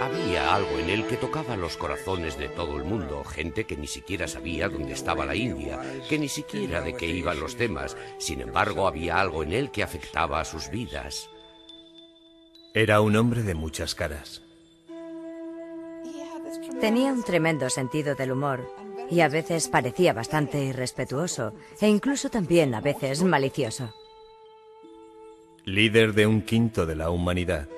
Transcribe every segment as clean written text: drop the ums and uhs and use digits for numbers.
Había algo en él que tocaba los corazones de todo el mundo, gente que ni siquiera sabía dónde estaba la India, que ni siquiera de qué iban los temas. Sin embargo, había algo en él que afectaba a sus vidas. Era un hombre de muchas caras. Tenía un tremendo sentido del humor y a veces parecía bastante irrespetuoso e incluso también a veces malicioso. Líder de 1/5 de la humanidad.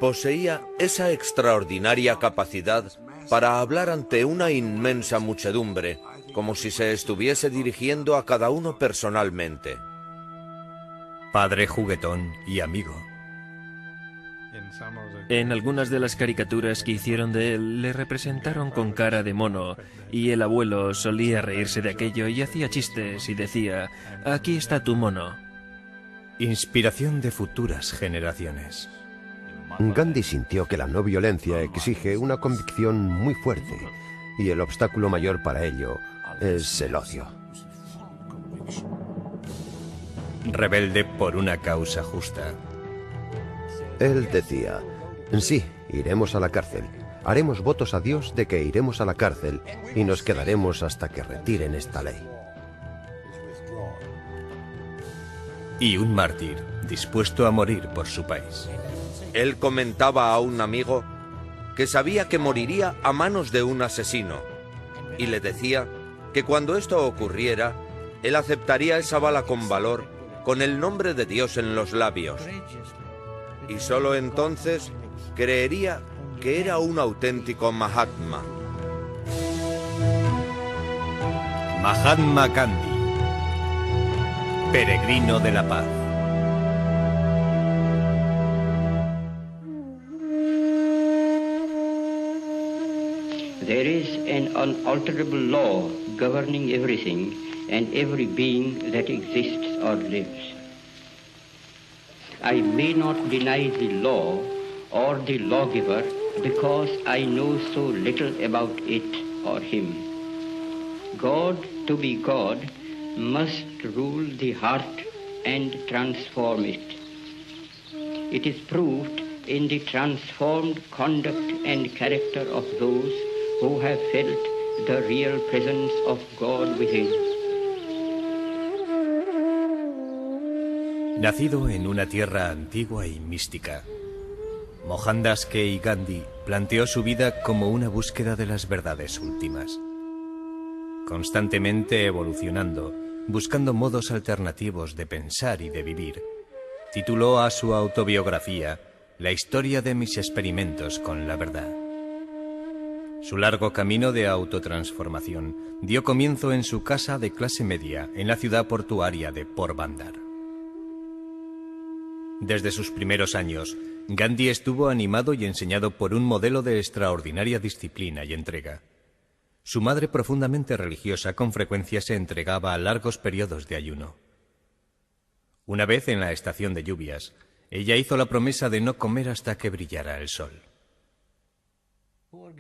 Poseía esa extraordinaria capacidad para hablar ante una inmensa muchedumbre, como si se estuviese dirigiendo a cada uno personalmente. Padre juguetón y amigo. En algunas de las caricaturas que hicieron de él, le representaron con cara de mono, y el abuelo solía reírse de aquello y hacía chistes y decía: «Aquí está tu mono». Inspiración de futuras generaciones. Gandhi sintió que la no violencia exige una convicción muy fuerte, y el obstáculo mayor para ello es el odio. Rebelde por una causa justa. Él decía: sí, iremos a la cárcel. Haremos votos a Dios de que iremos a la cárcel y nos quedaremos hasta que retiren esta ley. Y un mártir, dispuesto a morir por su país. Él comentaba a un amigo que sabía que moriría a manos de un asesino, y le decía que cuando esto ocurriera, él aceptaría esa bala con valor, con el nombre de Dios en los labios. Y solo entonces creería que era un auténtico Mahatma. Mahatma Gandhi, peregrino de la paz. There is an unalterable law governing everything and every being that exists or lives. I may not deny the law or the lawgiver because I know so little about it or him. God, to be God, must rule the heart and transform it. It is proved in the transformed conduct and character of those who have felt the real presence of God within. Nacido en una tierra antigua y mística, Mohandas K. Gandhi planteó su vida como una búsqueda de las verdades últimas. Constantemente evolucionando, buscando modos alternativos de pensar y de vivir, tituló a su autobiografía La historia de mis experimentos con la verdad. Su largo camino de autotransformación dio comienzo en su casa de clase media en la ciudad portuaria de Porbandar. Desde sus primeros años, Gandhi estuvo animado y enseñado por un modelo de extraordinaria disciplina y entrega. Su madre, profundamente religiosa, con frecuencia se entregaba a largos periodos de ayuno. Una vez en la estación de lluvias, ella hizo la promesa de no comer hasta que brillara el sol.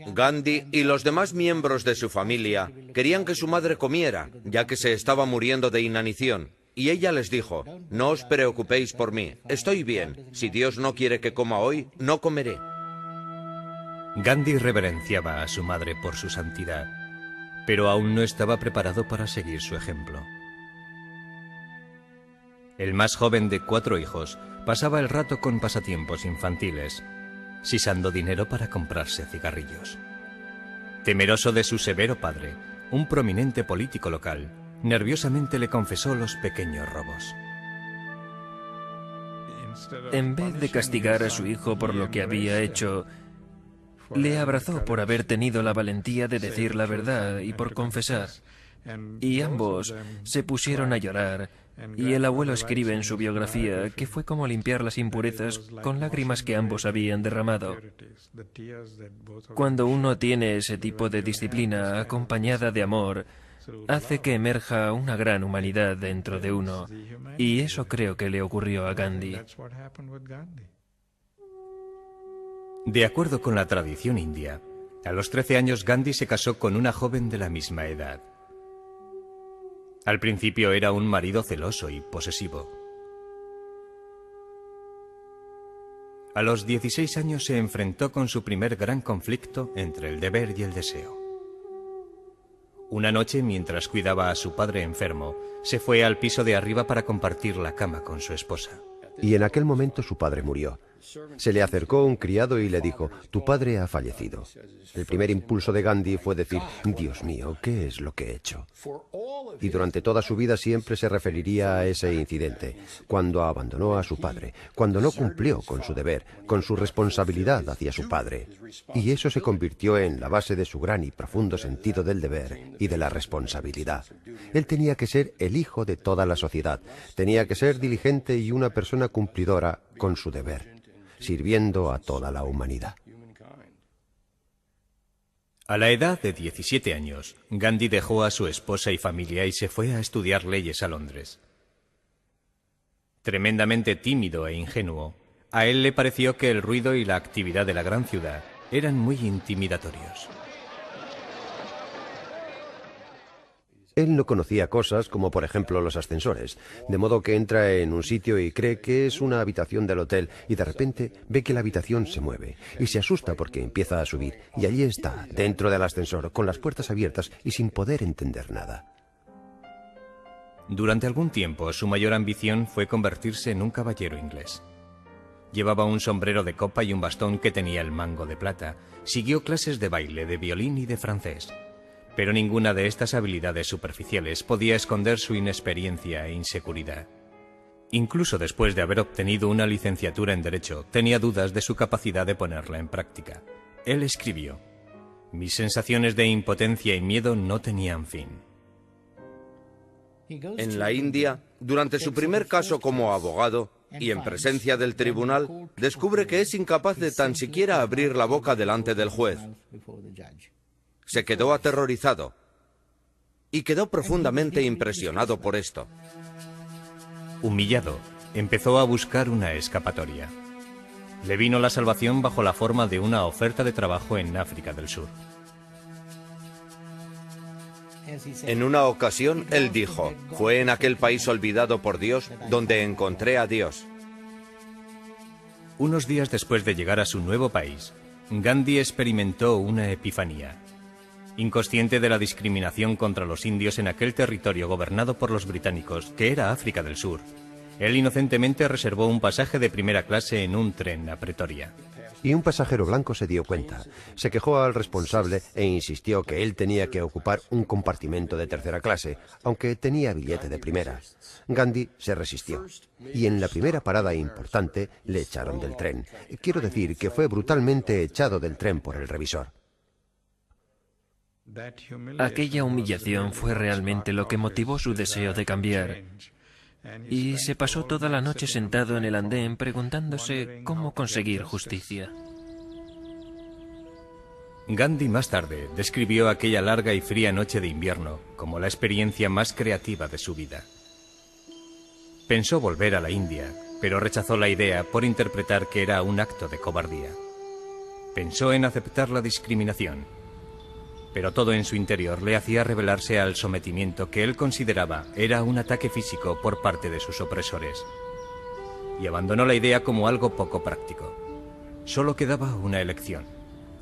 Gandhi y los demás miembros de su familia querían que su madre comiera, ya que se estaba muriendo de inanición. Y ella les dijo: no os preocupéis por mí, estoy bien. Si Dios no quiere que coma hoy, no comeré. Gandhi reverenciaba a su madre por su santidad, pero aún no estaba preparado para seguir su ejemplo. El más joven de 4 hijos pasaba el rato con pasatiempos infantiles, sisando dinero para comprarse cigarrillos. Temeroso de su severo padre, un prominente político local, nerviosamente le confesó los pequeños robos. En vez de castigar a su hijo por lo que había hecho, le abrazó por haber tenido la valentía de decir la verdad y por confesar. Y ambos se pusieron a llorar, y el abuelo escribe en su biografía que fue como limpiar las impurezas con lágrimas que ambos habían derramado. Cuando uno tiene ese tipo de disciplina acompañada de amor, hace que emerja una gran humanidad dentro de uno, y eso creo que le ocurrió a Gandhi. De acuerdo con la tradición india, a los 13 años Gandhi se casó con una joven de la misma edad. Al principio era un marido celoso y posesivo. A los 16 años se enfrentó con su primer gran conflicto entre el deber y el deseo. Una noche, mientras cuidaba a su padre enfermo, se fue al piso de arriba para compartir la cama con su esposa. Y en aquel momento su padre murió. Se le acercó un criado y le dijo: tu padre ha fallecido. El primer impulso de Gandhi fue decir: Dios mío, ¿qué es lo que he hecho? Y durante toda su vida siempre se referiría a ese incidente, cuando abandonó a su padre, cuando no cumplió con su deber, con su responsabilidad hacia su padre. Y eso se convirtió en la base de su gran y profundo sentido del deber y de la responsabilidad. Él tenía que ser el hijo de toda la sociedad, tenía que ser diligente y una persona cumplidora con su deber, sirviendo a toda la humanidad. A la edad de 17 años, Gandhi dejó a su esposa y familia y se fue a estudiar leyes a Londres. Tremendamente tímido e ingenuo, a él le pareció que el ruido y la actividad de la gran ciudad eran muy intimidatorios. Él no conocía cosas como, por ejemplo, los ascensores, de modo que entra en un sitio y cree que es una habitación del hotel y de repente ve que la habitación se mueve y se asusta porque empieza a subir y allí está, dentro del ascensor, con las puertas abiertas y sin poder entender nada. Durante algún tiempo, su mayor ambición fue convertirse en un caballero inglés. Llevaba un sombrero de copa y un bastón que tenía el mango de plata. Siguió clases de baile, de violín y de francés. Pero ninguna de estas habilidades superficiales podía esconder su inexperiencia e inseguridad. Incluso después de haber obtenido una licenciatura en Derecho, tenía dudas de su capacidad de ponerla en práctica. Él escribió: mis sensaciones de impotencia y miedo no tenían fin. En la India, durante su primer caso como abogado y en presencia del tribunal, descubre que es incapaz de tan siquiera abrir la boca delante del juez. Se quedó aterrorizado y quedó profundamente impresionado por esto. Humillado, empezó a buscar una escapatoria. Le vino la salvación bajo la forma de una oferta de trabajo en África del Sur. En una ocasión, él dijo: fue en aquel país olvidado por Dios donde encontré a Dios. Unos días después de llegar a su nuevo país, Gandhi experimentó una epifanía. Inconsciente de la discriminación contra los indios en aquel territorio gobernado por los británicos, que era África del Sur, él inocentemente reservó un pasaje de primera clase en un tren a Pretoria. Y un pasajero blanco se dio cuenta. Se quejó al responsable e insistió que él tenía que ocupar un compartimento de tercera clase, aunque tenía billete de primera. Gandhi se resistió. Y en la primera parada importante le echaron del tren. Quiero decir que fue brutalmente echado del tren por el revisor. Aquella humillación fue realmente lo que motivó su deseo de cambiar. Y se pasó toda la noche sentado en el andén preguntándose cómo conseguir justicia. Gandhi más tarde describió aquella larga y fría noche de invierno como la experiencia más creativa de su vida. Pensó volver a la India, pero rechazó la idea por interpretar que era un acto de cobardía. Pensó en aceptar la discriminación, pero todo en su interior le hacía rebelarse al sometimiento que él consideraba era un ataque físico por parte de sus opresores. Y abandonó la idea como algo poco práctico. Solo quedaba una elección: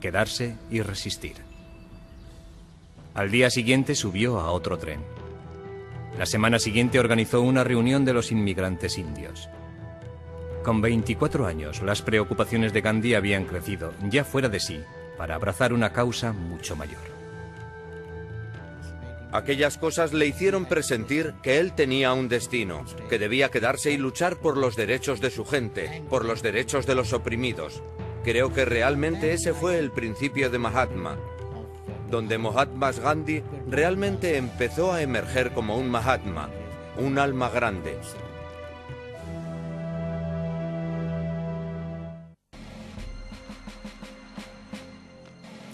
quedarse y resistir. Al día siguiente subió a otro tren. La semana siguiente organizó una reunión de los inmigrantes indios. Con 24 años, las preocupaciones de Gandhi habían crecido, ya fuera de sí, para abrazar una causa mucho mayor. Aquellas cosas le hicieron presentir que él tenía un destino, que debía quedarse y luchar por los derechos de su gente, por los derechos de los oprimidos. Creo que realmente ese fue el principio de Mahatma, donde Mahatma Gandhi realmente empezó a emerger como un Mahatma, un alma grande.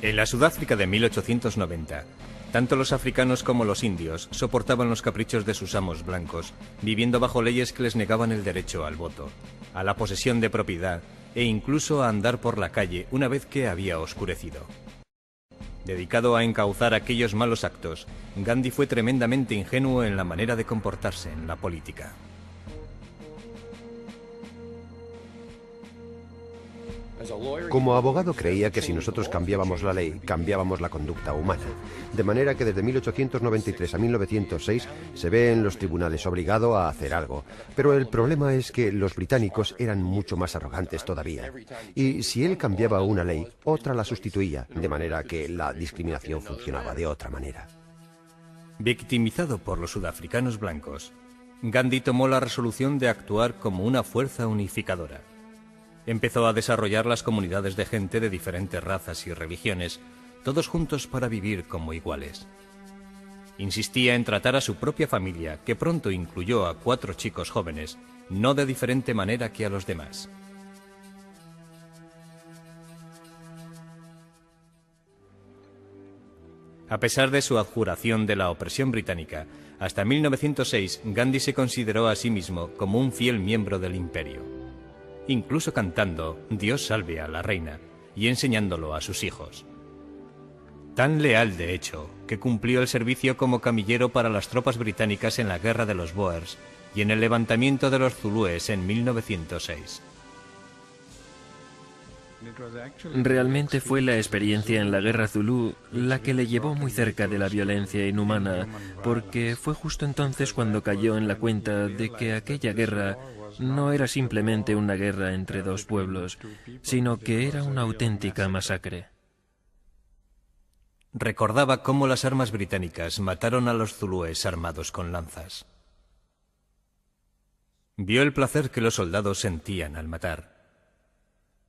En la Sudáfrica de 1890, tanto los africanos como los indios soportaban los caprichos de sus amos blancos, viviendo bajo leyes que les negaban el derecho al voto, a la posesión de propiedad e incluso a andar por la calle una vez que había oscurecido. Dedicado a encauzar aquellos malos actos, Gandhi fue tremendamente ingenuo en la manera de comportarse en la política. Como abogado creía que si nosotros cambiábamos la ley, cambiábamos la conducta humana. De manera que desde 1893 a 1906 se ve en los tribunales obligado a hacer algo. Pero el problema es que los británicos eran mucho más arrogantes todavía. Y si él cambiaba una ley, otra la sustituía, de manera que la discriminación funcionaba de otra manera. Victimizado por los sudafricanos blancos, Gandhi tomó la resolución de actuar como una fuerza unificadora. Empezó a desarrollar las comunidades de gente de diferentes razas y religiones, todos juntos para vivir como iguales. Insistía en tratar a su propia familia, que pronto incluyó a 4 chicos jóvenes, no de diferente manera que a los demás. A pesar de su abjuración de la opresión británica, hasta 1906 Gandhi se consideró a sí mismo como un fiel miembro del imperio, incluso cantando Dios salve a la reina y enseñándolo a sus hijos. Tan leal, de hecho, que cumplió el servicio como camillero para las tropas británicas en la guerra de los Boers y en el levantamiento de los zulúes en 1906. Realmente fue la experiencia en la guerra zulú la que le llevó muy cerca de la violencia inhumana, porque fue justo entonces cuando cayó en la cuenta de que aquella guerra no era simplemente una guerra entre 2 pueblos, sino que era una auténtica masacre. Recordaba cómo las armas británicas mataron a los zulúes armados con lanzas. Vio el placer que los soldados sentían al matar,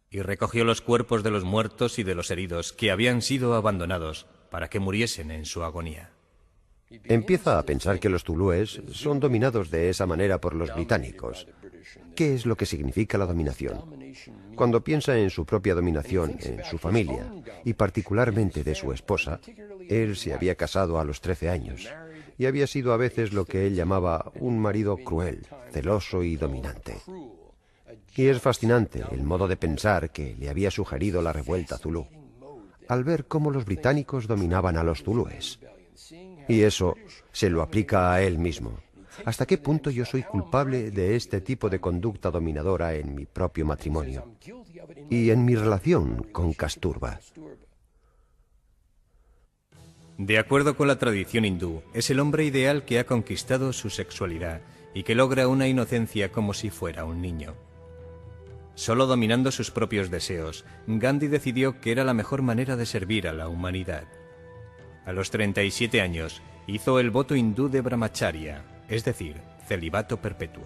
y recogió los cuerpos de los muertos y de los heridos que habían sido abandonados para que muriesen en su agonía. Empieza a pensar que los zulúes son dominados de esa manera por los británicos. ¿Qué es lo que significa la dominación? Cuando piensa en su propia dominación, en su familia, y particularmente de su esposa, él se había casado a los 13 años, y había sido a veces lo que él llamaba un marido cruel, celoso y dominante. Y es fascinante el modo de pensar que le había sugerido la revuelta zulú, al ver cómo los británicos dominaban a los zulúes. Y eso se lo aplica a él mismo. ¿Hasta qué punto yo soy culpable de este tipo de conducta dominadora en mi propio matrimonio y en mi relación con Kasturba? De acuerdo con la tradición hindú, es el hombre ideal que ha conquistado su sexualidad y que logra una inocencia como si fuera un niño. Solo dominando sus propios deseos, Gandhi decidió que era la mejor manera de servir a la humanidad. A los 37 años, hizo el voto hindú de Brahmacharya, es decir, celibato perpetuo.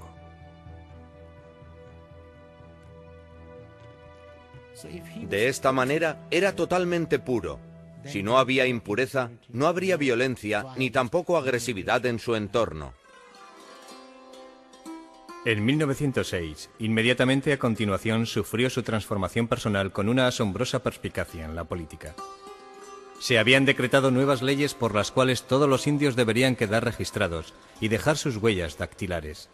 De esta manera era totalmente puro. Si no había impureza, no habría violencia ni tampoco agresividad en su entorno. En 1906, inmediatamente a continuación, sufrió su transformación personal con una asombrosa perspicacia en la política. Se habían decretado nuevas leyes por las cuales todos los indios deberían quedar registrados y dejar sus huellas dactilares.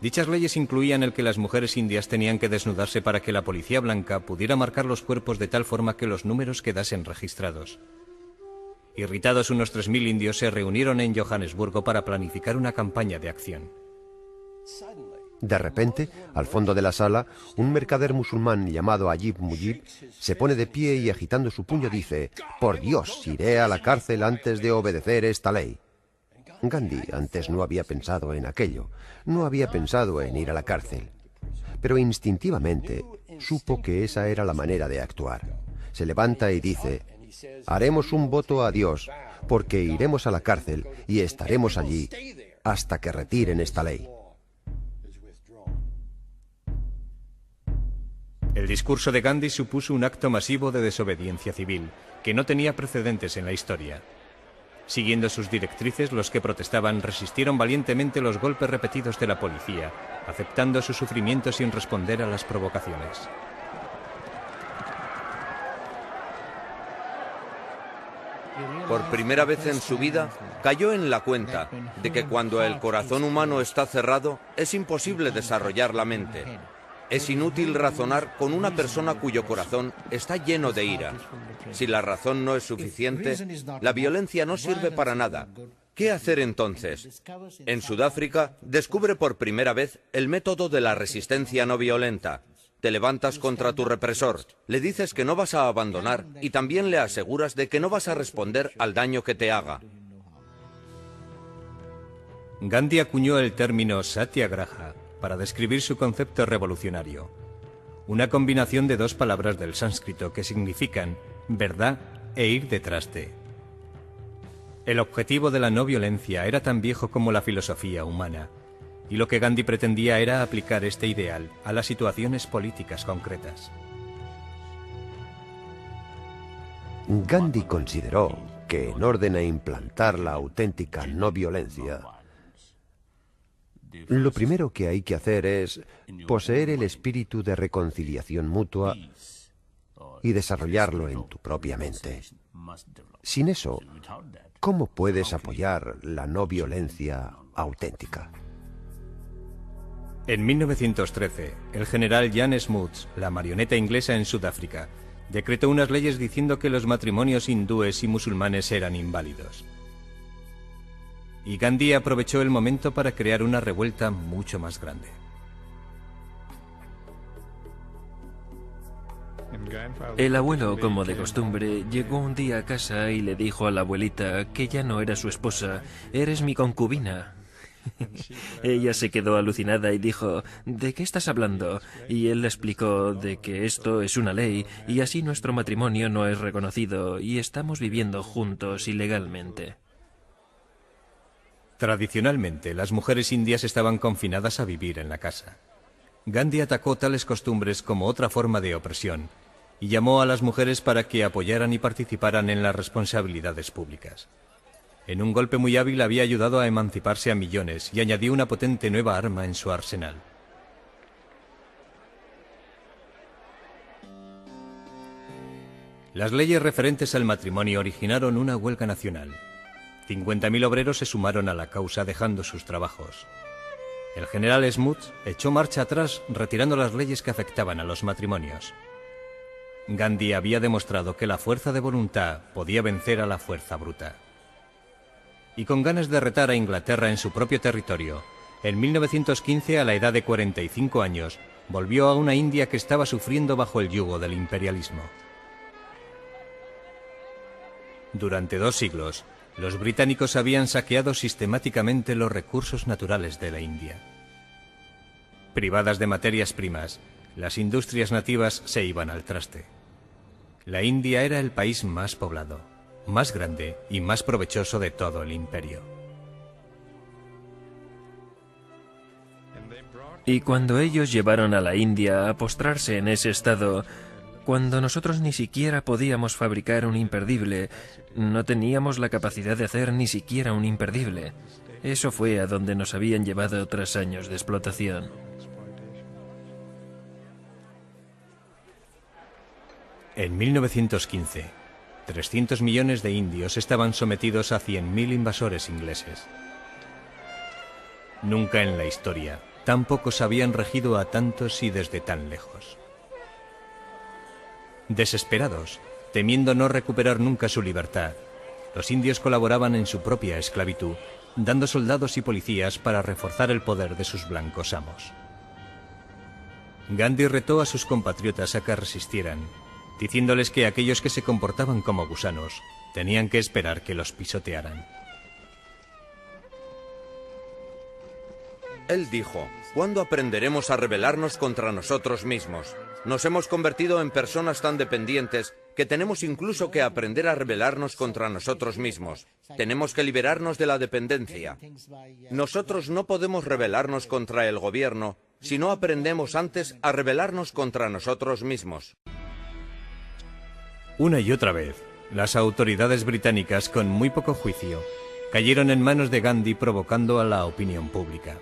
Dichas leyes incluían el que las mujeres indias tenían que desnudarse para que la policía blanca pudiera marcar los cuerpos de tal forma que los números quedasen registrados. Irritados, unos 3.000 indios se reunieron en Johannesburgo para planificar una campaña de acción. De repente, al fondo de la sala, un mercader musulmán llamado Ajib Mujib se pone de pie y agitando su puño dice: «Por Dios, iré a la cárcel antes de obedecer esta ley». Gandhi antes no había pensado en aquello, no había pensado en ir a la cárcel, pero instintivamente supo que esa era la manera de actuar. Se levanta y dice: «Haremos un voto a Dios, porque iremos a la cárcel y estaremos allí hasta que retiren esta ley». El discurso de Gandhi supuso un acto masivo de desobediencia civil, que no tenía precedentes en la historia. Siguiendo sus directrices, los que protestaban resistieron valientemente los golpes repetidos de la policía, aceptando su sufrimiento sin responder a las provocaciones. Por primera vez en su vida, cayó en la cuenta de que cuando el corazón humano está cerrado, es imposible desarrollar la mente. Es inútil razonar con una persona cuyo corazón está lleno de ira. Si la razón no es suficiente, la violencia no sirve para nada. ¿Qué hacer entonces? En Sudáfrica descubre por primera vez el método de la resistencia no violenta. Te levantas contra tu represor, le dices que no vas a abandonar y también le aseguras de que no vas a responder al daño que te haga. Gandhi acuñó el término satyagraha para describir su concepto revolucionario, una combinación de dos palabras del sánscrito que significan verdad e ir detrás de. El objetivo de la no violencia era tan viejo como la filosofía humana, y lo que Gandhi pretendía era aplicar este ideal a las situaciones políticas concretas. Gandhi consideró que en orden a implantar la auténtica no violencia, lo primero que hay que hacer es poseer el espíritu de reconciliación mutua y desarrollarlo en tu propia mente. Sin eso, ¿cómo puedes apoyar la no violencia auténtica? En 1913, el general Jan Smuts, la marioneta inglesa en Sudáfrica, decretó unas leyes diciendo que los matrimonios hindúes y musulmanes eran inválidos. Y Gandhi aprovechó el momento para crear una revuelta mucho más grande. El abuelo, como de costumbre, llegó un día a casa y le dijo a la abuelita que ya no era su esposa, «Eres mi concubina». Ella se quedó alucinada y dijo, «¿De qué estás hablando?». Y él le explicó de que esto es una ley y así nuestro matrimonio no es reconocido y estamos viviendo juntos ilegalmente. Tradicionalmente, las mujeres indias estaban confinadas a vivir en la casa. Gandhi atacó tales costumbres como otra forma de opresión y llamó a las mujeres para que apoyaran y participaran en las responsabilidades públicas. En un golpe muy hábil había ayudado a emanciparse a millones y añadió una potente nueva arma en su arsenal. Las leyes referentes al matrimonio originaron una huelga nacional. 50.000 obreros se sumaron a la causa dejando sus trabajos. El general Smuts echó marcha atrás retirando las leyes que afectaban a los matrimonios. Gandhi había demostrado que la fuerza de voluntad podía vencer a la fuerza bruta. Y con ganas de retar a Inglaterra en su propio territorio, en 1915, a la edad de 45 años, volvió a una India que estaba sufriendo bajo el yugo del imperialismo. Durante 2 siglos, los británicos habían saqueado sistemáticamente los recursos naturales de la India. Privadas de materias primas, las industrias nativas se iban al traste. La India era el país más poblado, más grande y más provechoso de todo el imperio. Y cuando ellos llevaron a la India a postrarse en ese estado, cuando nosotros ni siquiera podíamos fabricar un imperdible, no teníamos la capacidad de hacer ni siquiera un imperdible. Eso fue a donde nos habían llevado tras años de explotación. En 1915, 300 millones de indios estaban sometidos a 100.000 invasores ingleses. Nunca en la historia, tan pocos habían regido a tantos y desde tan lejos. Desesperados, temiendo no recuperar nunca su libertad, los indios colaboraban en su propia esclavitud, dando soldados y policías para reforzar el poder de sus blancos amos. Gandhi retó a sus compatriotas a que resistieran, diciéndoles que aquellos que se comportaban como gusanos tenían que esperar que los pisotearan. Él dijo, ¿cuándo aprenderemos a rebelarnos contra nosotros mismos? Nos hemos convertido en personas tan dependientes que tenemos incluso que aprender a rebelarnos contra nosotros mismos. Tenemos que liberarnos de la dependencia. Nosotros no podemos rebelarnos contra el gobierno si no aprendemos antes a rebelarnos contra nosotros mismos. Una y otra vez, las autoridades británicas, con muy poco juicio, cayeron en manos de Gandhi provocando a la opinión pública.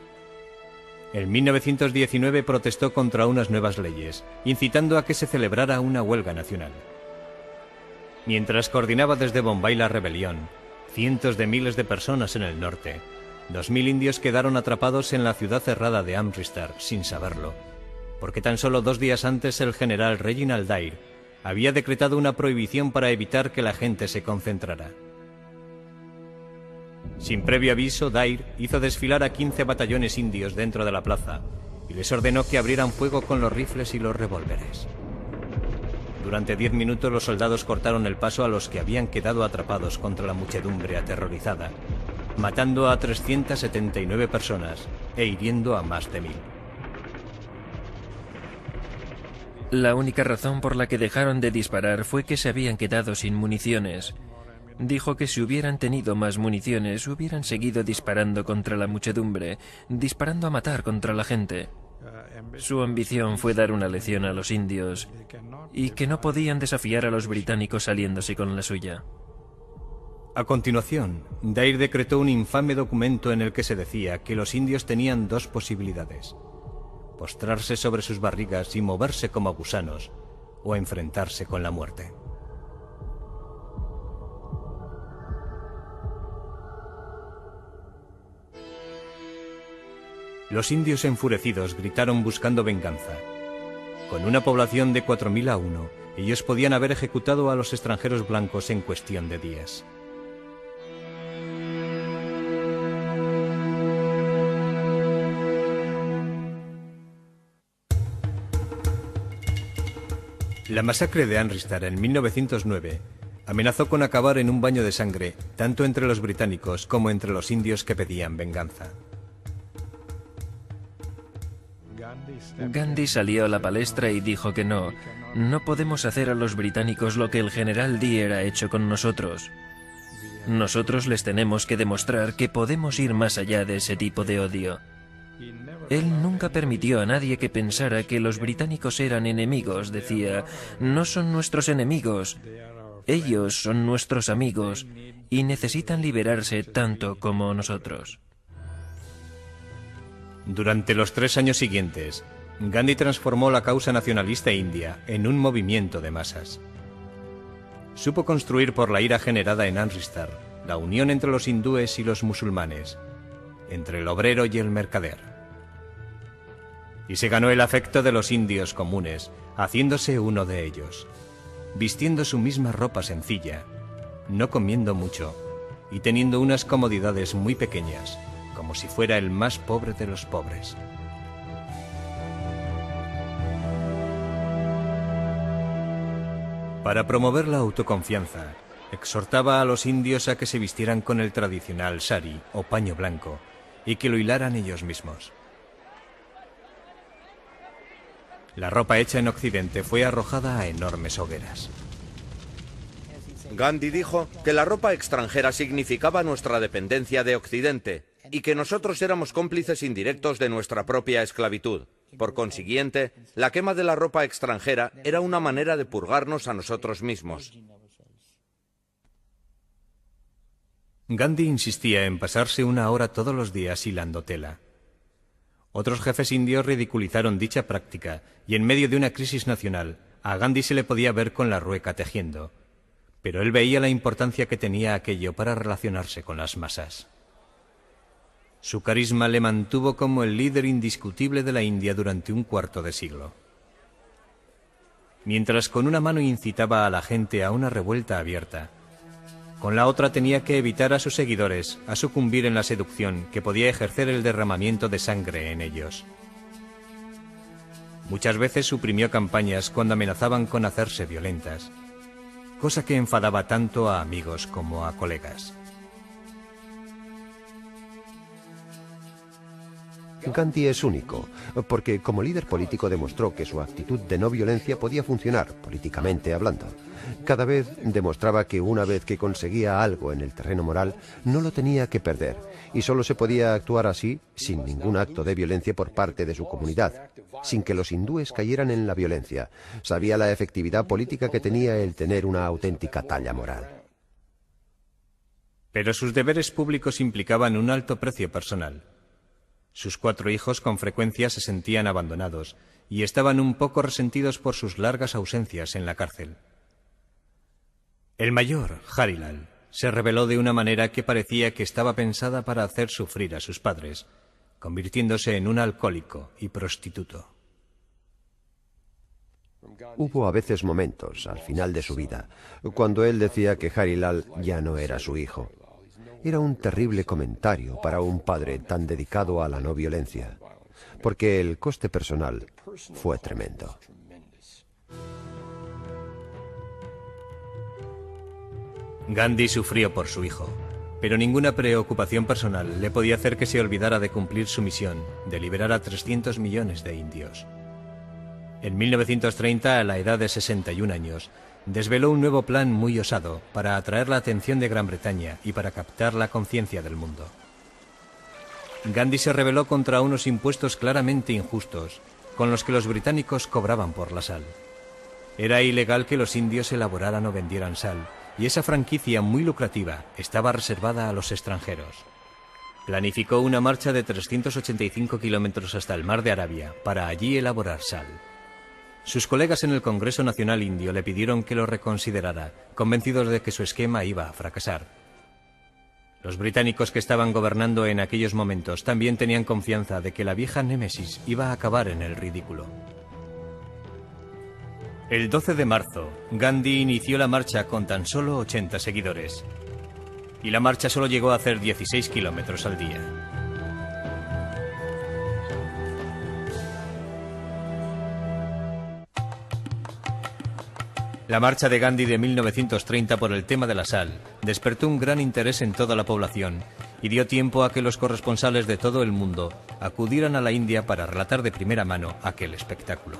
En 1919 protestó contra unas nuevas leyes, incitando a que se celebrara una huelga nacional. Mientras coordinaba desde Bombay la rebelión, cientos de miles de personas en el norte, 2.000 indios quedaron atrapados en la ciudad cerrada de Amritsar sin saberlo, porque tan solo 2 días antes el general Reginald Dyer había decretado una prohibición para evitar que la gente se concentrara. Sin previo aviso, Dyer hizo desfilar a 15 batallones indios dentro de la plaza y les ordenó que abrieran fuego con los rifles y los revólveres. Durante 10 minutos los soldados cortaron el paso a los que habían quedado atrapados contra la muchedumbre aterrorizada, matando a 379 personas e hiriendo a más de 1000. La única razón por la que dejaron de disparar fue que se habían quedado sin municiones. Dijo que si hubieran tenido más municiones, hubieran seguido disparando contra la muchedumbre, disparando a matar contra la gente. Su ambición fue dar una lección a los indios y que no podían desafiar a los británicos saliéndose con la suya. A continuación, Dare decretó un infame documento en el que se decía que los indios tenían 2 posibilidades: postrarse sobre sus barrigas y moverse como gusanos, o enfrentarse con la muerte. Los indios enfurecidos gritaron buscando venganza. Con una población de 4000 a 1, ellos podían haber ejecutado a los extranjeros blancos en cuestión de días. La masacre de Amritsar en 1909 amenazó con acabar en un baño de sangre, tanto entre los británicos como entre los indios que pedían venganza. Gandhi salió a la palestra y dijo que no podemos hacer a los británicos lo que el general Dyer ha hecho con nosotros. Nosotros les tenemos que demostrar que podemos ir más allá de ese tipo de odio. Él nunca permitió a nadie que pensara que los británicos eran enemigos. Decía, no son nuestros enemigos, ellos son nuestros amigos y necesitan liberarse tanto como nosotros. Durante los 3 años siguientes, Gandhi transformó la causa nacionalista india en un movimiento de masas. Supo construir por la ira generada en Amritsar la unión entre los hindúes y los musulmanes, entre el obrero y el mercader. Y se ganó el afecto de los indios comunes, haciéndose uno de ellos, vistiendo su misma ropa sencilla, no comiendo mucho y teniendo unas comodidades muy pequeñas, como si fuera el más pobre de los pobres. Para promover la autoconfianza, exhortaba a los indios a que se vistieran con el tradicional sari o paño blanco y que lo hilaran ellos mismos. La ropa hecha en Occidente fue arrojada a enormes hogueras. Gandhi dijo que la ropa extranjera significaba nuestra dependencia de Occidente y que nosotros éramos cómplices indirectos de nuestra propia esclavitud. Por consiguiente, la quema de la ropa extranjera era una manera de purgarnos a nosotros mismos. Gandhi insistía en pasarse 1 hora todos los días hilando tela. Otros jefes indios ridiculizaron dicha práctica y en medio de una crisis nacional a Gandhi se le podía ver con la rueca tejiendo, pero él veía la importancia que tenía aquello para relacionarse con las masas. Su carisma le mantuvo como el líder indiscutible de la India durante 1/4 de siglo. Mientras con una mano incitaba a la gente a una revuelta abierta, con la otra tenía que evitar a sus seguidores a sucumbir en la seducción que podía ejercer el derramamiento de sangre en ellos. Muchas veces suprimió campañas cuando amenazaban con hacerse violentas, cosa que enfadaba tanto a amigos como a colegas. Gandhi es único, porque como líder político demostró que su actitud de no violencia podía funcionar, políticamente hablando. Cada vez demostraba que una vez que conseguía algo en el terreno moral, no lo tenía que perder, y solo se podía actuar así, sin ningún acto de violencia por parte de su comunidad, sin que los hindúes cayeran en la violencia. Sabía la efectividad política que tenía el tener una auténtica talla moral. Pero sus deberes públicos implicaban un alto precio personal. Sus 4 hijos con frecuencia se sentían abandonados y estaban un poco resentidos por sus largas ausencias en la cárcel. El mayor, Harilal, se rebeló de una manera que parecía que estaba pensada para hacer sufrir a sus padres, convirtiéndose en un alcohólico y prostituto. Hubo a veces momentos, al final de su vida, cuando él decía que Harilal ya no era su hijo. Era un terrible comentario para un padre tan dedicado a la no violencia. porque el coste personal fue tremendo. Gandhi sufrió por su hijo, pero ninguna preocupación personal le podía hacer que se olvidara de cumplir su misión de liberar a 300 millones de indios. En 1930, a la edad de 61 años, desveló un nuevo plan muy osado para atraer la atención de Gran Bretaña y para captar la conciencia del mundo. Gandhi se rebeló contra unos impuestos claramente injustos con los que los británicos cobraban por la sal. Era ilegal que los indios elaboraran o vendieran sal, y esa franquicia muy lucrativa estaba reservada a los extranjeros. Planificó una marcha de 385 kilómetros hasta el mar de Arabia para allí elaborar sal. Sus colegas en el Congreso Nacional Indio le pidieron que lo reconsiderara, convencidos de que su esquema iba a fracasar. Los británicos que estaban gobernando en aquellos momentos también tenían confianza de que la vieja némesis iba a acabar en el ridículo. El 12 de marzo, Gandhi inició la marcha con tan solo 80 seguidores. Y la marcha solo llegó a hacer 16 kilómetros al día. La marcha de Gandhi de 1930 por el tema de la sal despertó un gran interés en toda la población y dio tiempo a que los corresponsales de todo el mundo acudieran a la India para relatar de primera mano aquel espectáculo.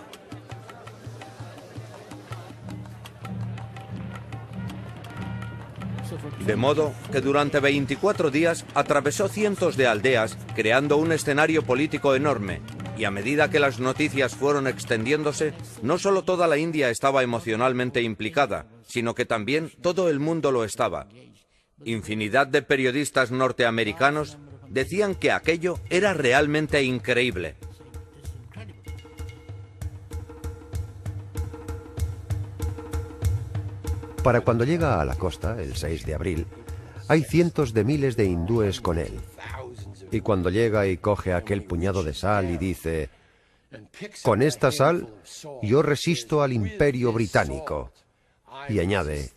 De modo que durante 24 días atravesó cientos de aldeas, creando un escenario político enorme, y a medida que las noticias fueron extendiéndose, no solo toda la India estaba emocionalmente implicada, sino que también todo el mundo lo estaba. Infinidad de periodistas norteamericanos decían que aquello era realmente increíble. Para cuando llega a la costa, el 6 de abril, hay cientos de miles de hindúes con él. Y cuando llega y coge aquel puñado de sal y dice: con esta sal yo resisto al imperio británico. Y añade: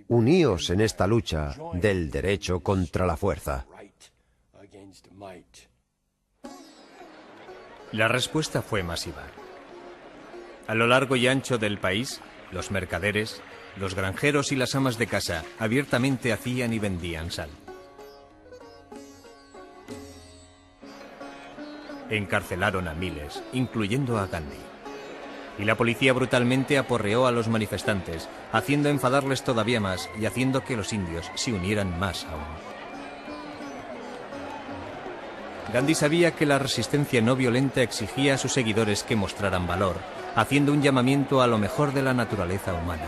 uníos en esta lucha del derecho contra la fuerza. La respuesta fue masiva. A lo largo y ancho del país, los mercaderes, los granjeros y las amas de casa abiertamente hacían y vendían sal. Encarcelaron a miles, incluyendo a Gandhi. Y la policía brutalmente aporreó a los manifestantes, haciendo enfadarles todavía más y haciendo que los indios se unieran más aún. Gandhi sabía que la resistencia no violenta exigía a sus seguidores que mostraran valor, haciendo un llamamiento a lo mejor de la naturaleza humana.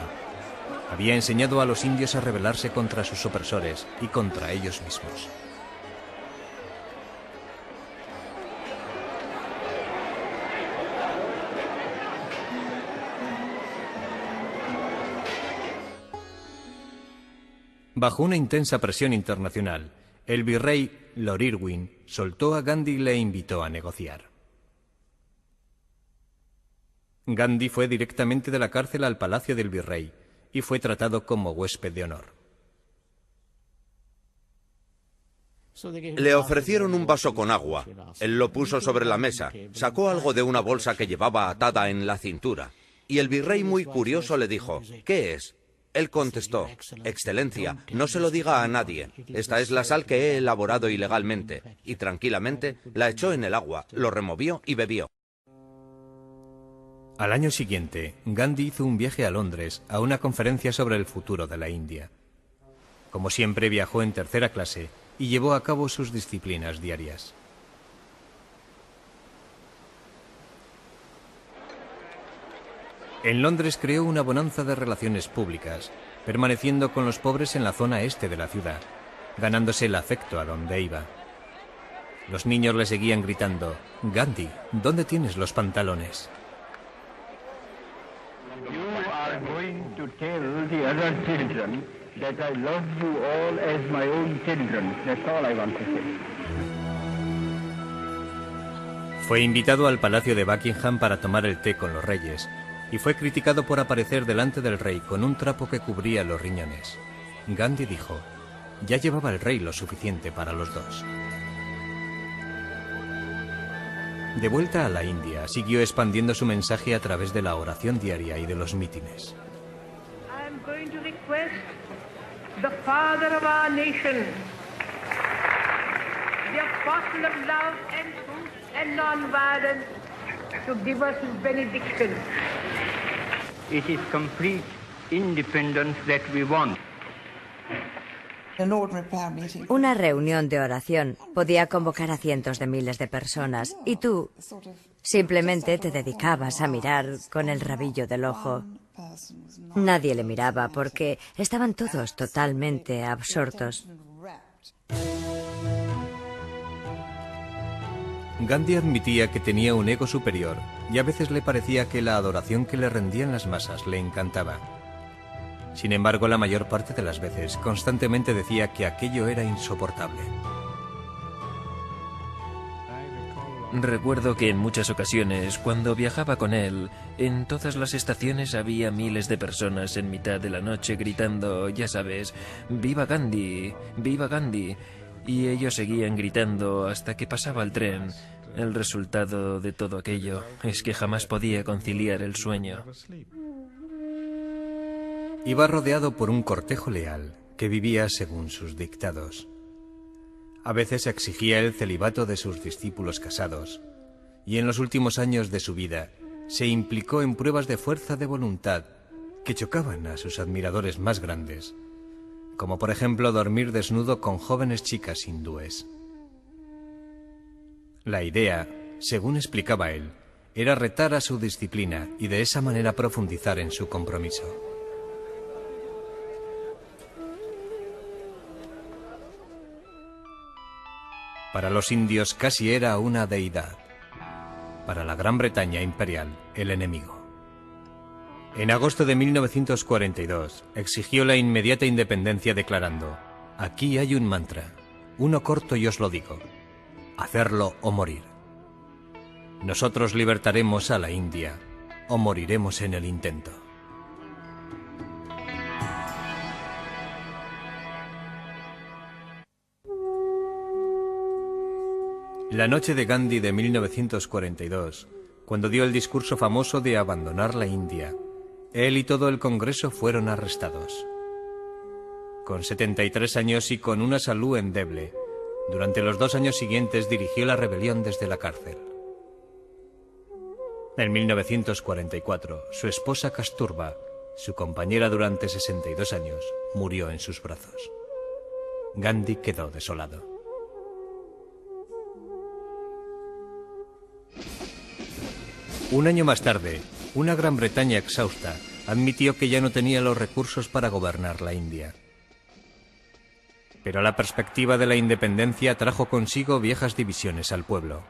Había enseñado a los indios a rebelarse contra sus opresores y contra ellos mismos. Bajo una intensa presión internacional, el virrey Lord Irwin soltó a Gandhi y le invitó a negociar. Gandhi fue directamente de la cárcel al palacio del virrey y fue tratado como huésped de honor. Le ofrecieron un vaso con agua. Él lo puso sobre la mesa, sacó algo de una bolsa que llevaba atada en la cintura, y el virrey, muy curioso, le dijo: ¿qué es? Él contestó: Excelencia, no se lo diga a nadie. Esta es la sal que he elaborado ilegalmente. Y tranquilamente la echó en el agua, lo removió y bebió. Al año siguiente, Gandhi hizo un viaje a Londres a una conferencia sobre el futuro de la India. Como siempre, viajó en tercera clase y llevó a cabo sus disciplinas diarias. En Londres creó una bonanza de relaciones públicas, permaneciendo con los pobres en la zona este de la ciudad, ganándose el afecto a donde iba. Los niños le seguían gritando: Gandhi, ¿dónde tienes los pantalones? You are going to tell the other children that I love you all as my own children. That's all I want to say. Fue invitado al palacio de Buckingham para tomar el té con los reyes, y fue criticado por aparecer delante del rey con un trapo que cubría los riñones. Gandhi dijo: ya llevaba el rey lo suficiente para los dos. De vuelta a la India, siguió expandiendo su mensaje a través de la oración diaria y de los mítines. I am going to request the father of our nation, the apostle of love and truth and non-violence, to give us his benediction. It is complete independence that we want. Una reunión de oración podía convocar a cientos de miles de personas y tú simplemente te dedicabas a mirar con el rabillo del ojo. Nadie le miraba porque estaban todos totalmente absortos. Gandhi admitía que tenía un ego superior y a veces le parecía que la adoración que le rendían las masas le encantaba. Sin embargo, la mayor parte de las veces constantemente decía que aquello era insoportable. Recuerdo que en muchas ocasiones, cuando viajaba con él, en todas las estaciones había miles de personas en mitad de la noche gritando, ya sabes, ¡Viva Gandhi! ¡Viva Gandhi! Y ellos seguían gritando hasta que pasaba el tren. El resultado de todo aquello es que jamás podía conciliar el sueño. Iba rodeado por un cortejo leal que vivía según sus dictados. A veces exigía el celibato de sus discípulos casados, y en los últimos años de su vida se implicó en pruebas de fuerza de voluntad que chocaban a sus admiradores más grandes, como por ejemplo dormir desnudo con jóvenes chicas hindúes. La idea, según explicaba él, era retar a su disciplina y de esa manera profundizar en su compromiso. Para los indios casi era una deidad. Para la Gran Bretaña imperial, el enemigo. En agosto de 1942, exigió la inmediata independencia declarando: aquí hay un mantra, uno corto y os lo digo, hacerlo o morir. Nosotros libertaremos a la India o moriremos en el intento. La noche de Gandhi de 1942, cuando dio el discurso famoso de abandonar la India, él y todo el Congreso fueron arrestados. Con 73 años y con una salud endeble, durante los 2 años siguientes dirigió la rebelión desde la cárcel. En 1944, su esposa Kasturba, su compañera durante 62 años, murió en sus brazos. Gandhi quedó desolado. Un año más tarde, una Gran Bretaña exhausta admitió que ya no tenía los recursos para gobernar la India. Pero la perspectiva de la independencia trajo consigo viejas divisiones al pueblo.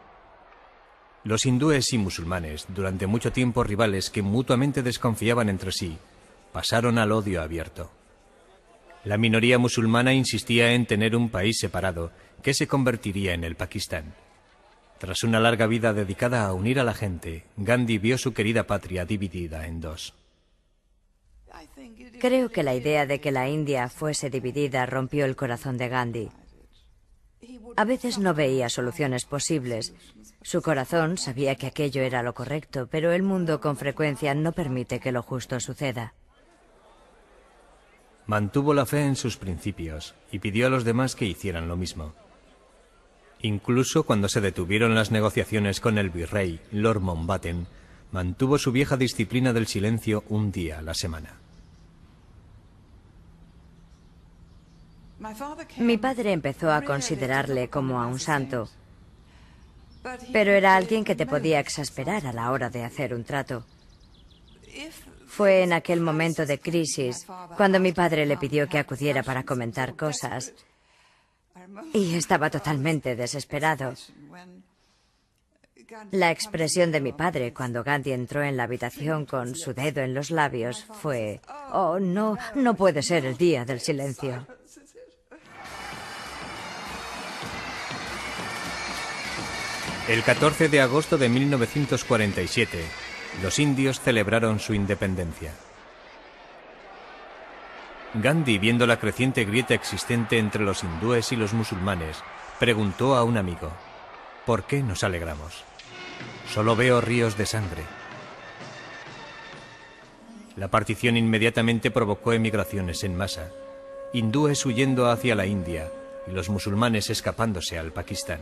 Los hindúes y musulmanes, durante mucho tiempo rivales que mutuamente desconfiaban entre sí, pasaron al odio abierto. La minoría musulmana insistía en tener un país separado que se convertiría en el Pakistán. Tras una larga vida dedicada a unir a la gente, Gandhi vio su querida patria dividida en dos. Creo que la idea de que la India fuese dividida rompió el corazón de Gandhi. A veces no veía soluciones posibles. Su corazón sabía que aquello era lo correcto, pero el mundo con frecuencia no permite que lo justo suceda. Mantuvo la fe en sus principios y pidió a los demás que hicieran lo mismo. Incluso cuando se detuvieron las negociaciones con el virrey, Lord Mountbatten, mantuvo su vieja disciplina del silencio un día a la semana. Mi padre empezó a considerarle como a un santo, pero era alguien que te podía exasperar a la hora de hacer un trato. Fue en aquel momento de crisis cuando mi padre le pidió que acudiera para comentar cosas y estaba totalmente desesperado. La expresión de mi padre cuando Gandhi entró en la habitación con su dedo en los labios fue: «Oh, no, no puede ser el día del silencio». El 14 de agosto de 1947, los indios celebraron su independencia. Gandhi, viendo la creciente grieta existente entre los hindúes y los musulmanes, preguntó a un amigo: ¿por qué nos alegramos? Solo veo ríos de sangre. La partición inmediatamente provocó emigraciones en masa, hindúes huyendo hacia la India y los musulmanes escapándose al Pakistán.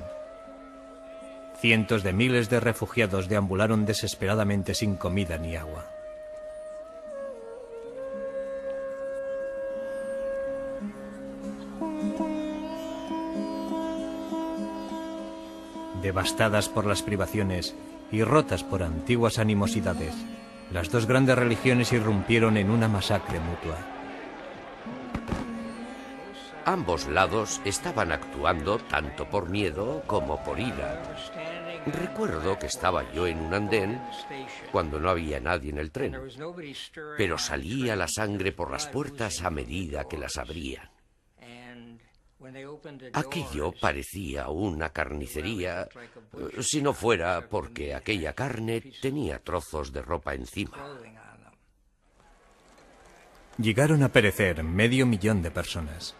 Cientos de miles de refugiados deambularon desesperadamente sin comida ni agua. Devastadas por las privaciones y rotas por antiguas animosidades, las dos grandes religiones irrumpieron en una masacre mutua. Ambos lados estaban actuando tanto por miedo como por ira. Recuerdo que estaba yo en un andén cuando no había nadie en el tren, pero salía la sangre por las puertas a medida que las abrían. Aquello parecía una carnicería, si no fuera porque aquella carne tenía trozos de ropa encima. Llegaron a perecer 500.000 de personas.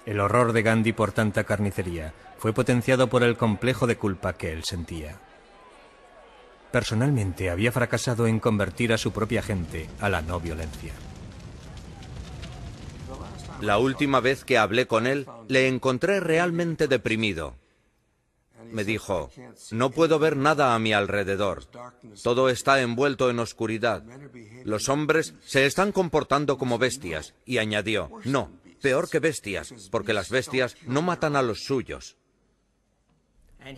El horror de Gandhi por tanta carnicería fue potenciado por el complejo de culpa que él sentía. Personalmente había fracasado en convertir a su propia gente a la no violencia. La última vez que hablé con él, le encontré realmente deprimido. Me dijo, no puedo ver nada a mi alrededor. Todo está envuelto en oscuridad. Los hombres se están comportando como bestias. Y añadió, no, peor que bestias, porque las bestias no matan a los suyos.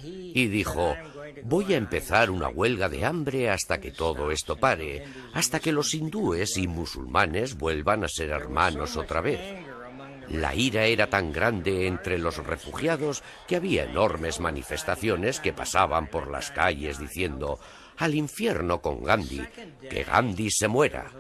Y dijo, voy a empezar una huelga de hambre hasta que todo esto pare, hasta que los hindúes y musulmanes vuelvan a ser hermanos otra vez. La ira era tan grande entre los refugiados que había enormes manifestaciones que pasaban por las calles diciendo, al infierno con Gandhi, que Gandhi se muera.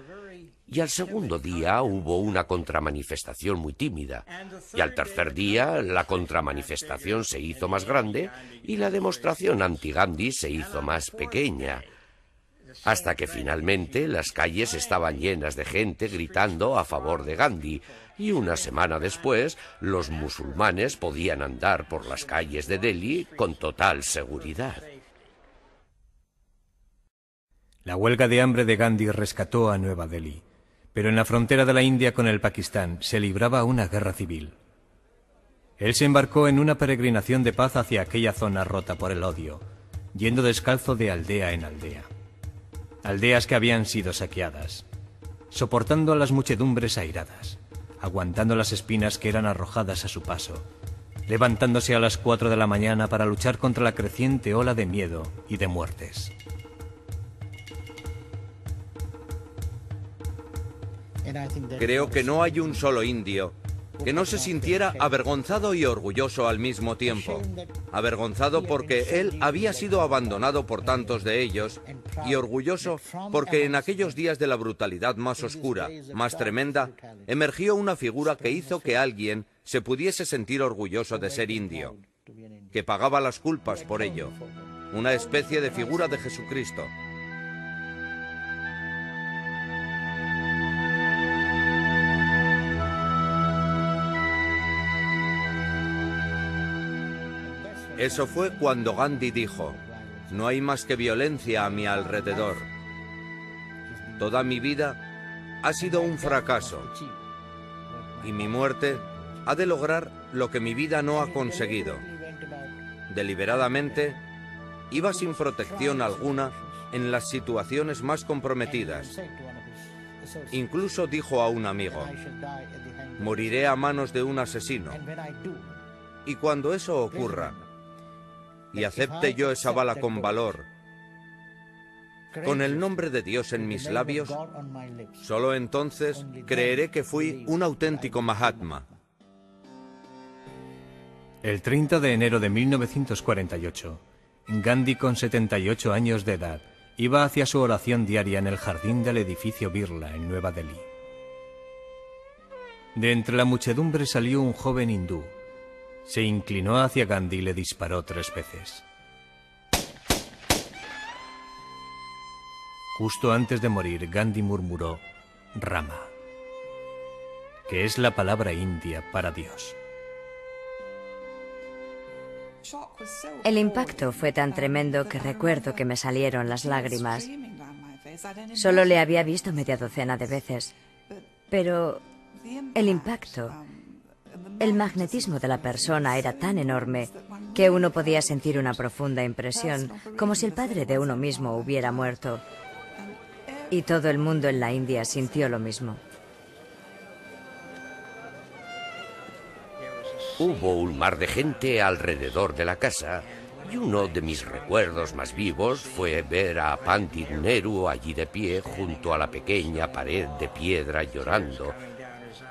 Y al segundo día hubo una contramanifestación muy tímida. Y al tercer día la contramanifestación se hizo más grande y la demostración anti-Gandhi se hizo más pequeña. Hasta que finalmente las calles estaban llenas de gente gritando a favor de Gandhi. Y una semana después los musulmanes podían andar por las calles de Delhi con total seguridad. La huelga de hambre de Gandhi rescató a Nueva Delhi. Pero en la frontera de la India con el Pakistán se libraba una guerra civil. Él se embarcó en una peregrinación de paz hacia aquella zona rota por el odio, yendo descalzo de aldea en aldea. Aldeas que habían sido saqueadas, soportando a las muchedumbres airadas, aguantando las espinas que eran arrojadas a su paso, levantándose a las 4 de la mañana para luchar contra la creciente ola de miedo y de muertes. Creo que no hay un solo indio que no se sintiera avergonzado y orgulloso al mismo tiempo. Avergonzado porque él había sido abandonado por tantos de ellos y orgulloso porque en aquellos días de la brutalidad más oscura, más tremenda, emergió una figura que hizo que alguien se pudiese sentir orgulloso de ser indio, que pagaba las culpas por ello. Una especie de figura de Jesucristo. Eso fue cuando Gandhi dijo, no hay más que violencia a mi alrededor. Toda mi vida ha sido un fracaso y mi muerte ha de lograr lo que mi vida no ha conseguido. Deliberadamente, iba sin protección alguna en las situaciones más comprometidas. Incluso dijo a un amigo, moriré a manos de un asesino. Y cuando eso ocurra, y acepte yo esa bala con valor, con el nombre de Dios en mis labios, solo entonces creeré que fui un auténtico Mahatma. El 30 de enero de 1948, Gandhi, con 78 años de edad, iba hacia su oración diaria en el jardín del edificio Birla, en Nueva Delhi. De entre la muchedumbre salió un joven hindú. Se inclinó hacia Gandhi y le disparó 3 veces. Justo antes de morir, Gandhi murmuró Rama, que es la palabra india para Dios. El impacto fue tan tremendo que recuerdo que me salieron las lágrimas. Solo le había visto media docena de veces. Pero el impacto, el magnetismo de la persona era tan enorme que uno podía sentir una profunda impresión, como si el padre de uno mismo hubiera muerto. Y todo el mundo en la India sintió lo mismo. Hubo un mar de gente alrededor de la casa, y uno de mis recuerdos más vivos fue ver a Pandit Nehru allí de pie junto a la pequeña pared de piedra llorando,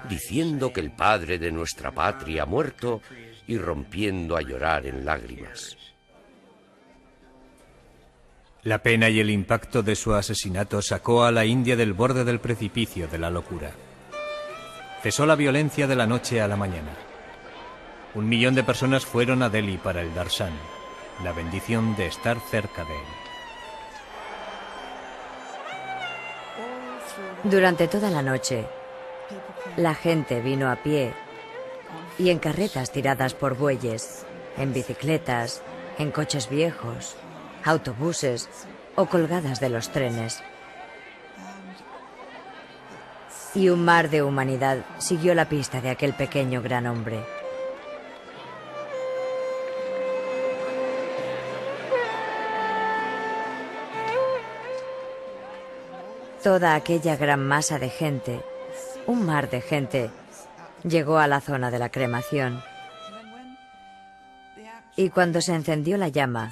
diciendo que el padre de nuestra patria ha muerto y rompiendo a llorar en lágrimas. La pena y el impacto de su asesinato sacó a la India del borde del precipicio de la locura. Cesó la violencia de la noche a la mañana. 1 millón de personas fueron a Delhi para el darshan, la bendición de estar cerca de él. Durante toda la noche, la gente vino a pie y en carretas tiradas por bueyes, en bicicletas, en coches viejos, autobuses o colgadas de los trenes. Y un mar de humanidad siguió la pista de aquel pequeño gran hombre. Toda aquella gran masa de gente, un mar de gente, llegó a la zona de la cremación. Y cuando se encendió la llama,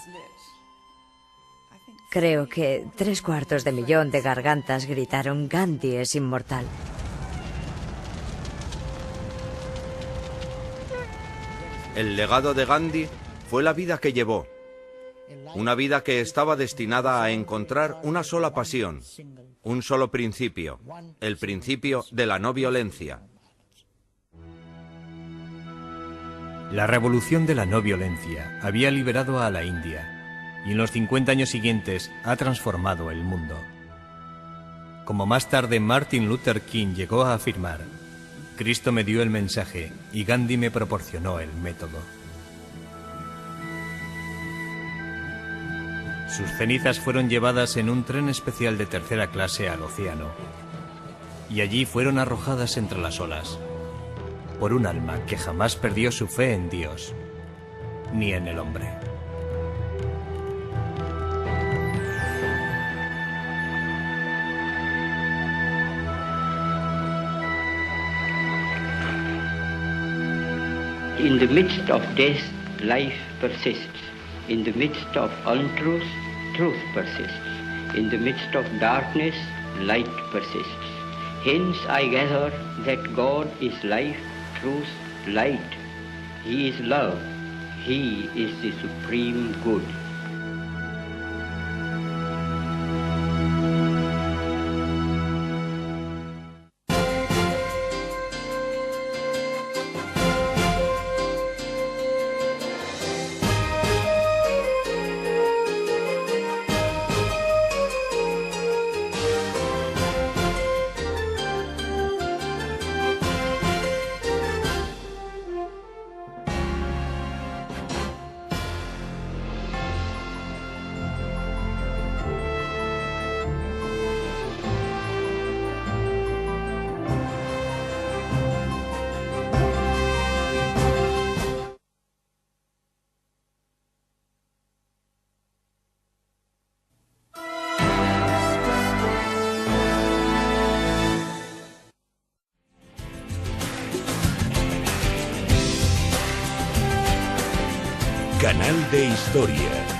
creo que 3/4 millón de gargantas gritaron: Gandhi es inmortal. El legado de Gandhi fue la vida que llevó. Una vida que estaba destinada a encontrar una sola pasión, un solo principio, el principio de la no violencia. La revolución de la no violencia había liberado a la India y en los 50 años siguientes ha transformado el mundo. Como más tarde Martin Luther King llegó a afirmar, Cristo me dio el mensaje y Gandhi me proporcionó el método. Sus cenizas fueron llevadas en un tren especial de tercera clase al océano y allí fueron arrojadas entre las olas por un alma que jamás perdió su fe en Dios ni en el hombre. In the midst of death, life persists. In the midst of untruth, truth persists. In the midst of darkness, light persists. Hence I gather that God is life, truth, light. He is love. He is the supreme good. Canal de Historia.